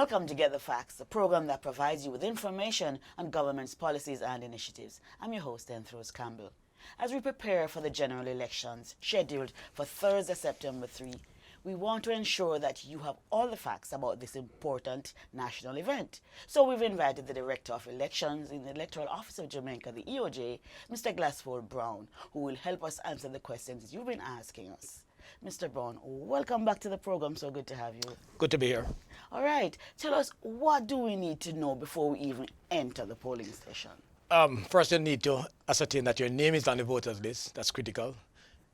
Welcome to Get the Facts, the program that provides you with information on government's policies and initiatives. I'm your host, Enthros Campbell. As we prepare for the general elections scheduled for Thursday, September 3, we want to ensure that you have all the facts about this important national event. So we've invited the Director of Elections in the Electoral Office of Jamaica, the EOJ, Mr. Glasspole Brown, who will help us answer the questions you've been asking us. Mr. Brown, welcome back to the program. So good to have you. Good to be here. All right. Tell us, what do we need to know before we even enter the polling station? First, you need to ascertain that your name is on the voters list. That's critical.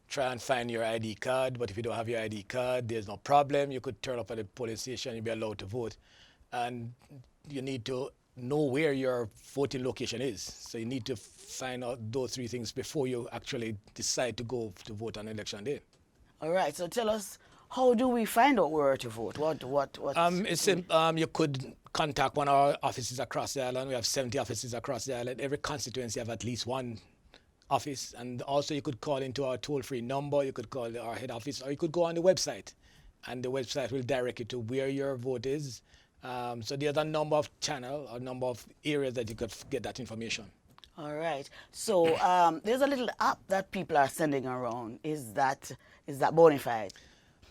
Try and find your ID card, but if you don't have your ID card, there's no problem. You could turn up at the polling station, you'll be allowed to vote. And you need to know where your voting location is. So you need to find out those three things before you actually decide to go to vote on election day. All right. So tell us, how do we find out where to vote? You could contact one of our offices across the island. We have 70 offices across the island. Every constituency have at least one office. And also you could call into our toll-free number. You could call our head office, or you could go on the website. And the website will direct you to where your vote is. So there's a number of channels, a number of areas that you could get that information. All right. So there's a little app that people are sending around. Is that bona fide?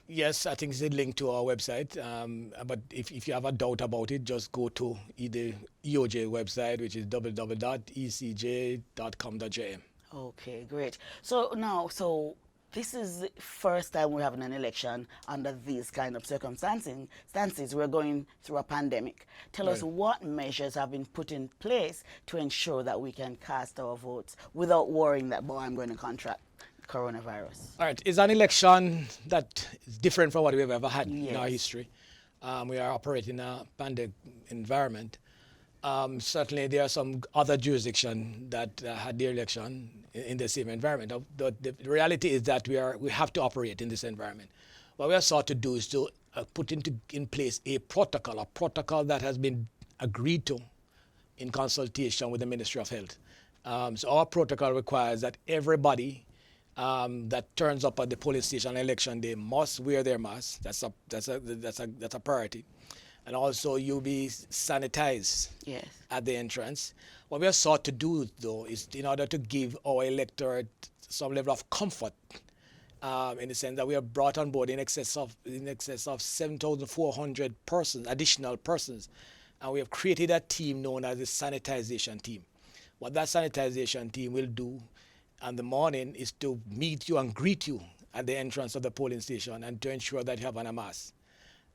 Yes, I think it's a link to our website. But if you have a doubt about it, just go to either EOJ website, which is www.ecj.com.jm. Okay, great. So this is the first time we're having an election under these kind of circumstances. We're going through a pandemic. Tell us what measures have been put in place to ensure that we can cast our votes without worrying that, I'm going to contract coronavirus. All right, it's an election that is different from what we've ever had in our history. We are operating in a pandemic environment. Certainly there are some other jurisdictions that had their election in the same environment. The reality is that we have to operate in this environment. What we are sought to do is to put in place a protocol that has been agreed to in consultation with the Ministry of Health. So our protocol requires that everybody that turns up at the polling station on election day must wear their mask. That's a priority. And also you'll be sanitized at the entrance. What we are sought to do, though, is in order to give our electorate some level of comfort, in the sense that we have brought on board in excess of 7,400 additional persons, and we have created a team known as the sanitization team. What that sanitization team will do in the morning is to meet you and greet you at the entrance of the polling station and to ensure that you have on a mask.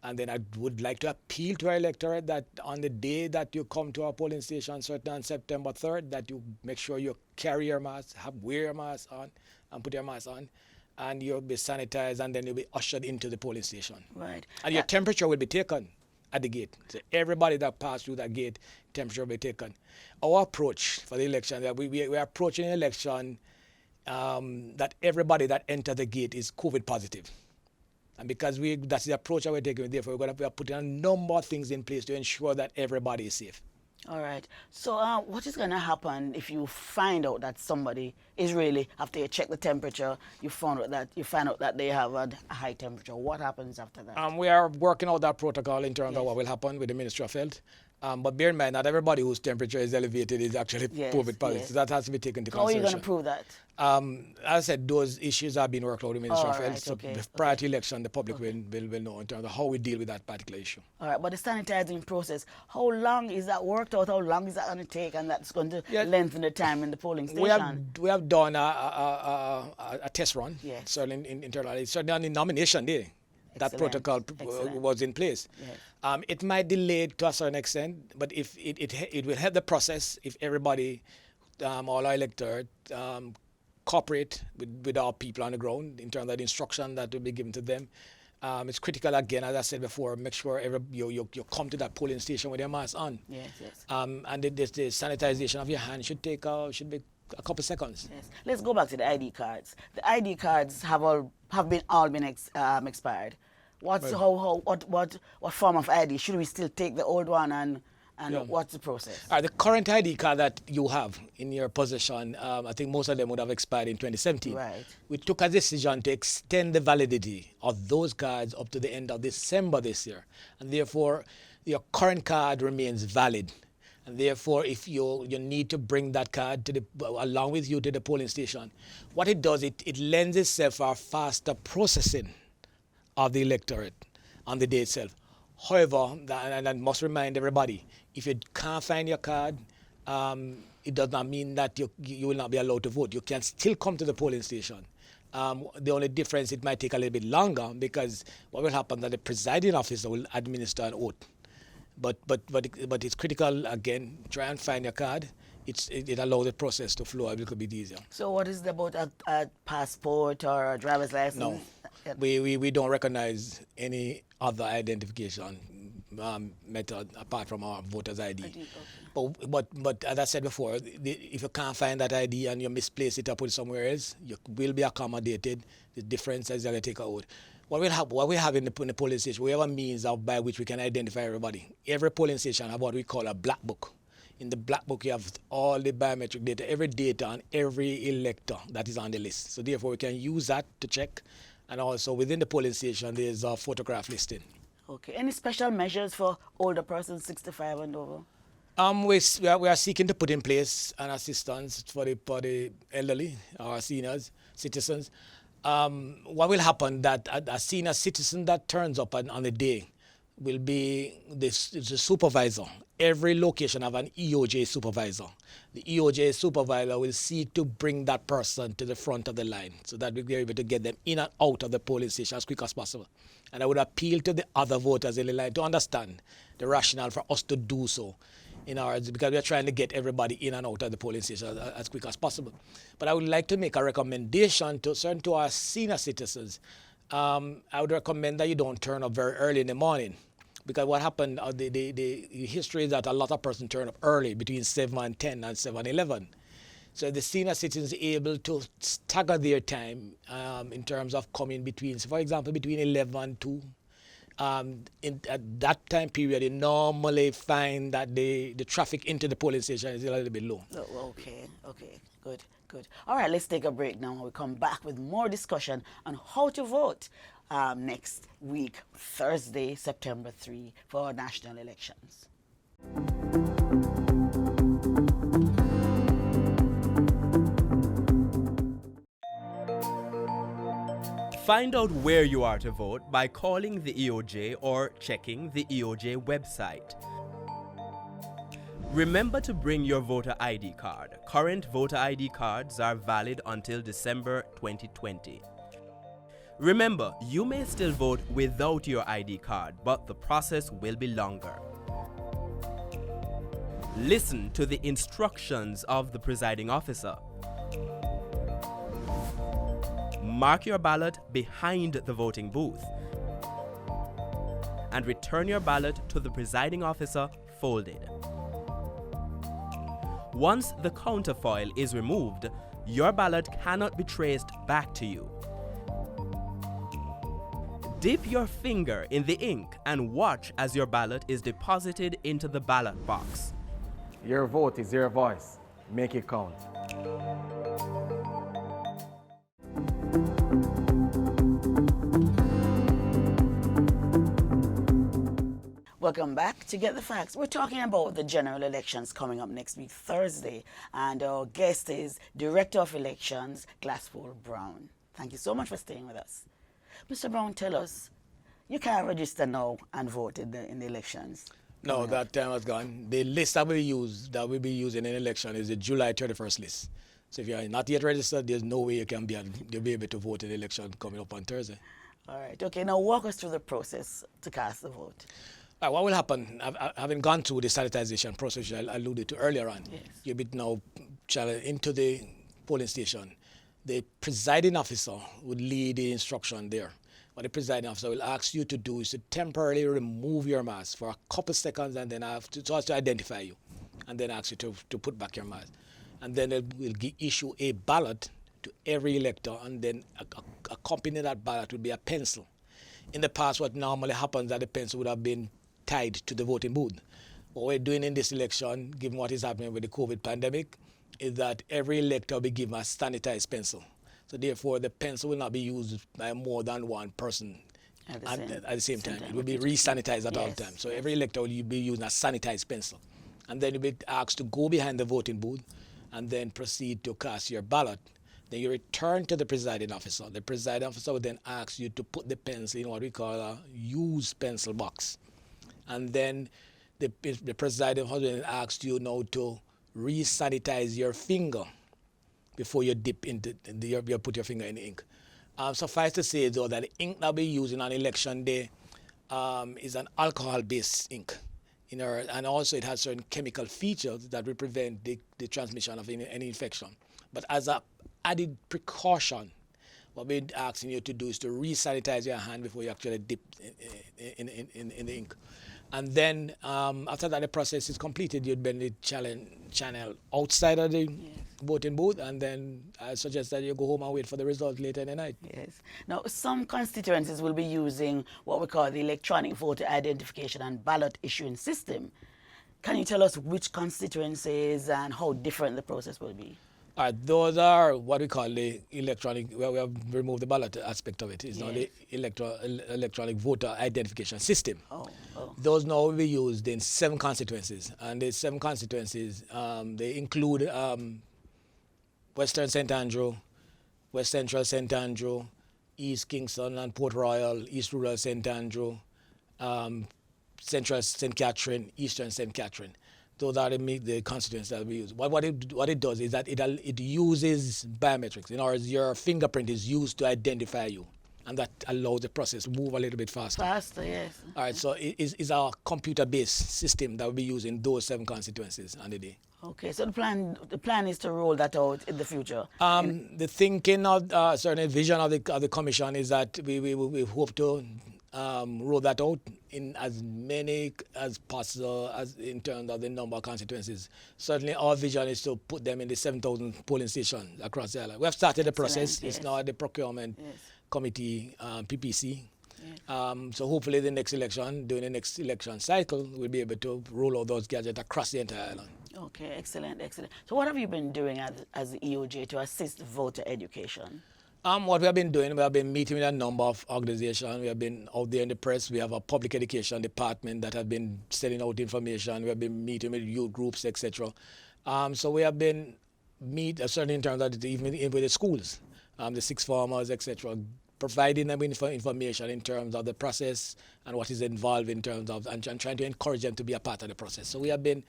And then I would like to appeal to our electorate that on the day that you come to our polling station, certainly on September 3rd, that you make sure you carry your mask, wear your mask on, and put your mask on, and you'll be sanitized, and then you'll be ushered into the polling station. Right. And your temperature will be taken at the gate. So everybody that passed through that gate, temperature will be taken. Our approach for the election, that we are approaching an election that everybody that enters the gate is COVID positive. And because that's the approach that we're taking, therefore we are putting a number of things in place to ensure that everybody is safe. All right. So what is going to happen if you find out that somebody is really, after you check the temperature, you find out that they have a high temperature? What happens after that? We are working out that protocol in terms of what will happen with the Ministry of Health. But bear in mind, not everybody whose temperature is elevated is actually COVID positive. So that has to be taken into consideration. How are you going to prove that? As I said, those issues are being worked out with the Ministry of Health. So prior to election, the public will know in terms of how we deal with that particular issue. All right, but the sanitizing process, how long is that worked out? How long is that going to take? And that's going to lengthen the time in the polling station? We have done a test run, certainly internally, certainly on the nomination day. That protocol was in place. Yes. It might delay to a certain extent, but if it will help the process if everybody, all our electorate, cooperate with our people on the ground in terms of the instruction that will be given to them. It's critical, again, as I said before, make sure you come to that polling station with your mask on. Yes. And the sanitization of your hands should be a couple seconds. Yes. Let's go back to the ID cards. The ID cards have all been expired. What form of ID? Should we still take the old one, and what's the process? The current ID card that you have in your possession, I think most of them would have expired in 2017. Right. We took a decision to extend the validity of those cards up to the end of December this year, and therefore your current card remains valid. And therefore, if you need to bring that card along with you to the polling station, what it does, it lends itself for a faster processing of the electorate on the day itself. However, and I must remind everybody, if you can't find your card, it does not mean that you will not be allowed to vote. You can still come to the polling station. The only difference, it might take a little bit longer, because what will happen is that the presiding officer will administer an oath. But it's critical, again, try and find your card. It allows the process to flow a little bit easier. So what is it about a passport or a driver's license? No, we don't recognize any other identification method apart from our voter's ID. Okay. But as I said before, if you can't find that ID and you misplace it or put it somewhere else, you will be accommodated. The difference is you're going to take a oath. What we have in the polling station, we have a means by which we can identify everybody. Every polling station have what we call a black book. In the black book, you have all the biometric data, every data on every elector that is on the list. So therefore, we can use that to check. And also within the polling station, there's a photograph listing. Okay. Any special measures for older persons 65 and over? We are seeking to put in place an assistance for the elderly, our seniors, citizens. What will happen that a senior citizen that turns up on the day will be the supervisor. Every location have an EOJ supervisor. The EOJ supervisor will seek to bring that person to the front of the line so that we'll be able to get them in and out of the polling station as quick as possible. And I would appeal to the other voters in the line to understand the rationale for us to do so, because we are trying to get everybody in and out of the polling station as quick as possible. But I would like to make a recommendation to our senior citizens. I would recommend that you don't turn up very early in the morning, because what happened, the history is that a lot of persons turn up early, between 7 and 10 and 7:11. So the senior citizens are able to stagger their time in terms of coming between, so for example, between 11 and 2. At that time period, you normally find that the traffic into the polling station is a little bit low. Oh, okay, good. All right, let's take a break now. We'll come back with more discussion on how to vote next week, Thursday, September 3, for our national elections. Find out where you are to vote by calling the EOJ or checking the EOJ website. Remember to bring your voter ID card. Current voter ID cards are valid until December 2020. Remember, you may still vote without your ID card, but the process will be longer. Listen to the instructions of the presiding officer. Mark your ballot behind the voting booth and return your ballot to the presiding officer folded. Once the counterfoil is removed, your ballot cannot be traced back to you. Dip your finger in the ink and watch as your ballot is deposited into the ballot box. Your vote is your voice. Make it count. Welcome back to Get the Facts. We're talking about the general elections coming up next week, Thursday, and our guest is Director of Elections, Glasspole Brown. Thank you so much for staying with us. Mr. Brown, tell us, you can't register now and vote in the elections. No, that time has gone. The list that we'll be using in election is the July 31st list. So if you're not yet registered, there's no way you'll be able to vote in the election coming up on Thursday. All right. Okay. Now walk us through the process to cast the vote. What will happen, having gone through the sanitization process I alluded to earlier on, yes, you'll be now traveling into the polling station. The presiding officer would lead the instruction there. What the presiding officer will ask you to do is to temporarily remove your mask for a couple seconds, and then so as to identify you, and then ask you to put back your mask. And then they will issue a ballot to every elector, and then accompanying that ballot will be a pencil. In the past, what normally happens is that the pencil would have been tied to the voting booth. What we're doing in this election, given what is happening with the COVID pandemic, is that every elector will be given a sanitized pencil. So therefore, the pencil will not be used by more than one person at the same time. It will be with re-sanitized at all Yes, times. So yes. every elector will be using a sanitized pencil. And then you'll be asked to go behind the voting booth and then proceed to cast your ballot. Then you return to the presiding officer. The presiding officer will then ask you to put the pencil in what we call a used pencil box. And then the presiding officer then asks you now to re-sanitize your finger before you dip into you put your finger in the ink. Suffice to say, though, that the ink that we use on election day is an alcohol-based ink. And also it has certain chemical features that will prevent the transmission of any infection. But as an added precaution, what we're asking you to do is to re-sanitize your hand before you actually dip in the ink. And then after that the process is completed, you'd bend the channel outside of the voting booth, and then I suggest that you go home and wait for the result later in the night. Yes. Now, some constituencies will be using what we call the electronic voter identification and ballot issuing system. Can you tell us which constituencies and how different the process will be? All right, those are what we call the electronic, where we have removed the ballot aspect of it. It's now the electronic voter identification system. Oh. Those now will be used in 7 constituencies. And the 7 constituencies, they include Western St. Andrew, West Central St. Andrew, East Kingston and Port Royal, East Rural St. Andrew, Central St. Catherine, Eastern St. Catherine. Those are the constituencies that we use. What it does is that it uses biometrics. In other words, your fingerprint is used to identify you, and that allows the process to move a little bit faster. Faster, yes. All right, so it's our computer-based system that will be used in those 7 constituencies on the day. Okay, so the plan is to roll that out in the future. The thinking of certain vision of the commission is that we hope to roll that out in as many as possible as in terms of the number of constituencies. Certainly our vision is to put them in the 7,000 polling stations across the island. We have started the process. Yes. It's now at the procurement committee, PPC. Yes. So hopefully during the next election cycle, we'll be able to roll out those gadgets across the entire island. Okay, excellent. So what have you been doing as the EOJ to assist voter education? What we have been doing, we have been meeting with a number of organizations. We have been out there in the press. We have a public education department that have been sending out information. We have been meeting with youth groups, etc. So we have been certainly in terms of even with the schools, the sixth formers, etc., providing them with information in terms of the process and what is involved in terms of, and trying to encourage them to be a part of the process. So we have been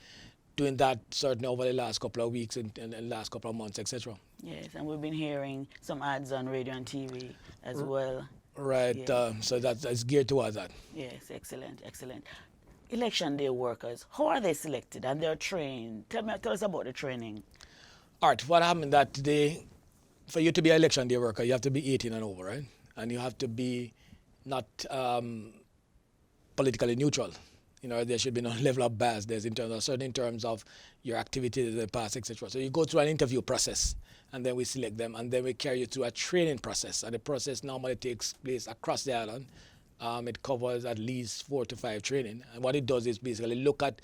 doing that certainly over the last couple of weeks and the last couple of months, etc. Yes, and we've been hearing some ads on radio and TV as well. Right, Yes. so that's geared towards that. Yes, excellent. Election day workers, how are they selected and they're trained? Tell us about the training. All right, what happened that day, for you to be an election day worker, you have to be 18 and over, right? And you have to be not politically neutral. You know, there should be no level of bias. There's in terms of your activities in the past, etc. So you go through an interview process, and then we select them, and then we carry you through a training process. And the process normally takes place across the island. It covers at least 4 to 5 training. And what it does is basically look at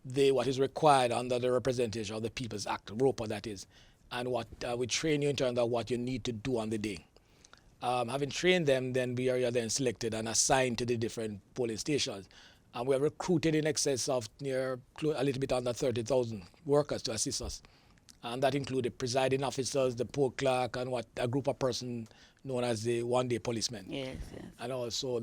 what is required under the Representation of the People's Act, ROPA that is, and what we train you in terms of what you need to do on the day. Having trained them, then we are then selected and assigned to the different polling stations. And we have recruited in excess of a little bit under 30,000 workers to assist us. And that included presiding officers, the poll clerk, and a group of persons known as the one-day policemen. Yes. And also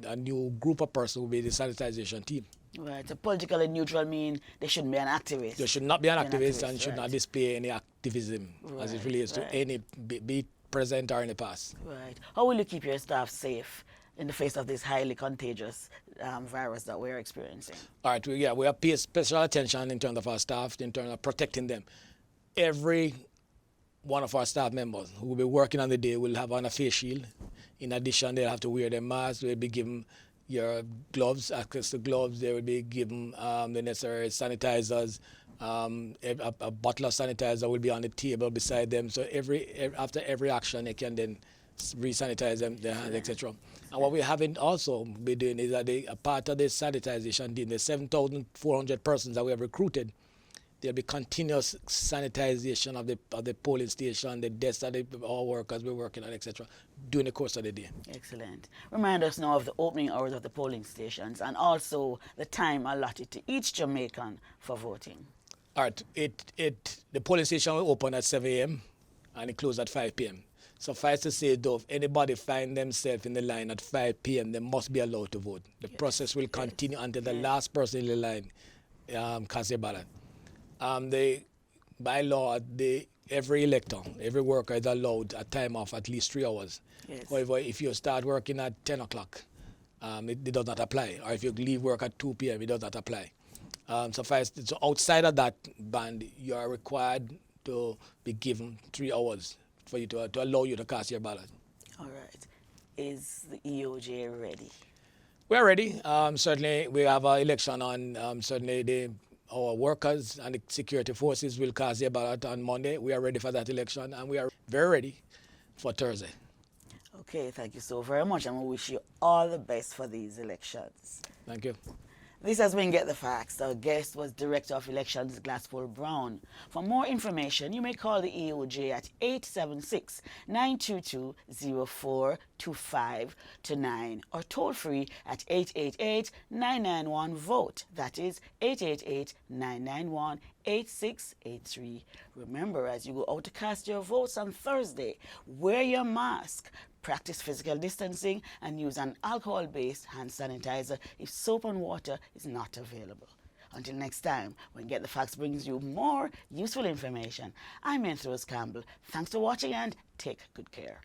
a new group of persons will be the sanitization team. Right, so politically neutral mean they shouldn't be an activist. They should not be an activist and should not display any activism as it Right, relates to any, be present or in the past. Right. How will you keep your staff safe in the face of this highly contagious virus that we're experiencing? All right, we have paid special attention in terms of our staff, in terms of protecting them. Every one of our staff members who will be working on the day will have on a face shield. In addition, they'll have to wear their masks. They'll be given your gloves, access to gloves. They will be given the necessary sanitizers. A bottle of sanitizer will be on the table beside them. So after every action, they can then re-sanitize their hands, etc. And what we haven't also been doing is that a part of the sanitization team, the 7,400 persons that we have recruited, There'll be continuous sanitization of the polling station, the desks that our workers will working on, etc., during the course of the day. Excellent. Remind us now of the opening hours of the polling stations and also the time allotted to each Jamaican for voting. All right. The polling station will open at 7 a.m. and it closes at 5 p.m. Suffice to say, though, if anybody find themselves in the line at 5 p.m., they must be allowed to vote. The process will continue until the last person in the line casts their ballot. By law, every elector, every worker is allowed a time off at least 3 hours. Yes. However, if you start working at 10 o'clock, it does not apply. Or if you leave work at 2 p.m., it does not apply. So outside of that band, you are required to be given 3 hours for you to allow you to cast your ballot. All right. Is the EOJ ready? We're ready. Certainly, we have an election on. Certainly, our workers and the security forces will cast their ballot on Monday. We are ready for that election, and we are very ready for Thursday. Okay, thank you so very much, and we wish you all the best for these elections. Thank you. This has been Get the Facts. Our guest was Director of Elections, Glasspole Brown. For more information, you may call the EOJ at 876-922-0425-9 or toll free at 888-991-VOTE. That is 888-991-8683. Remember, as you go out to cast your votes on Thursday, wear your mask, practice physical distancing, and use an alcohol-based hand sanitizer if soap and water is not available. Until next time, when Get the Facts brings you more useful information, I'm Rose Campbell. Thanks for watching and take good care.